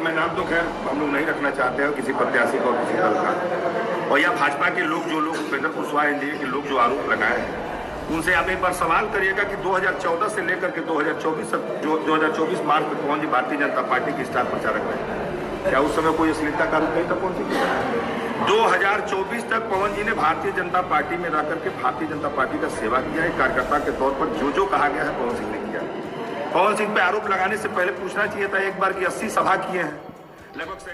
मैं नाम तो खैर हम लोग नहीं रखना चाहते हैं किसी प्रत्याशी को और किसी दल का, और या भाजपा के लोग जो लोग उपेंद्र कुशवाहा एनडीए के लोग जो आरोप लगाए हैं उनसे आप एक बार सवाल करिएगा कि 2014 से लेकर के 2024 तक, जो 2024 मार्च तक पवन जी भारतीय जनता पार्टी के स्टार प्रचारक रहे, क्या उस समय कोई अश्लीलता का आरोप नहीं था पवन जी? 2024 तक पवन जी ने भारतीय जनता पार्टी में रहकर के भारतीय जनता पार्टी का सेवा किया है। कार्यकर्ता के तौर पर जो कहा गया है पवन सिंह ने किया। पवन सिंह पे आरोप लगाने से पहले पूछना चाहिए था एक बार कि 80 सभा किए हैं।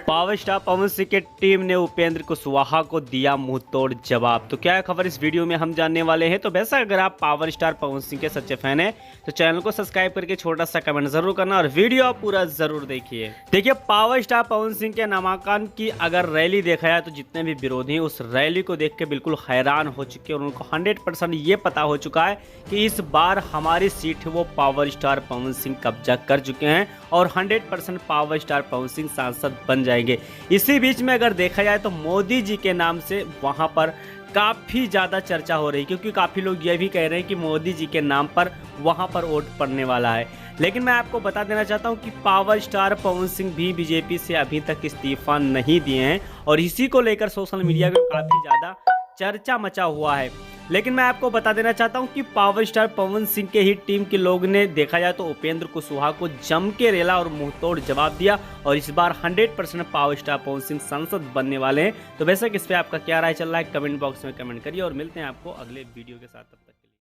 पावर स्टार पवन सिंह के टीम ने उपेंद्र कुशवाहा को दिया मुंहतोड़ जवाब। तो क्या है खबर इस वीडियो में हम जानने वाले हैं। तो वैसा अगर आप पावर स्टार पवन सिंह के सच्चे फैन हैं तो चैनल को सब्सक्राइब करके छोटा सा कमेंट जरूर करना और वीडियो आप पूरा जरूर देखिए। देखिए, पावर स्टार पवन सिंह के नामांकन की अगर रैली देखा जाए तो जितने भी विरोधी उस रैली को देख के बिल्कुल हैरान हो चुके हैं और उनको 100% ये पता हो चुका है कि इस बार हमारी सीट वो पावर स्टार पवन सिंह कब्जा कर चुके हैं और 100% पावर स्टार पवन सिंह सांसद बन जाएंगे। इसी बीच में अगर देखा जाए तो मोदी जी के नाम से वहां पर काफी ज्यादा चर्चा हो रही है, क्योंकि काफी लोग ये भी कह रहे हैं कि मोदी जी के नाम पर वहां पर वोट पड़ने वाला है। लेकिन मैं आपको बता देना चाहता हूं कि पावर स्टार पवन सिंह भी बीजेपी से अभी तक इस्तीफा नहीं दिए हैं और इसी को लेकर सोशल मीडिया में काफी ज्यादा चर्चा मचा हुआ है। लेकिन मैं आपको बता देना चाहता हूं कि पावर स्टार पवन सिंह के ही टीम के लोग ने देखा जाए तो उपेंद्र कुशवाहा को जम के रेला और मुंहतोड़ जवाब दिया और इस बार 100% पावर स्टार पवन सिंह सांसद बनने वाले हैं। तो वैसे इस पे आपका क्या राय चल रहा है कमेंट बॉक्स में कमेंट करिए और मिलते हैं आपको अगले वीडियो के साथ। तब तक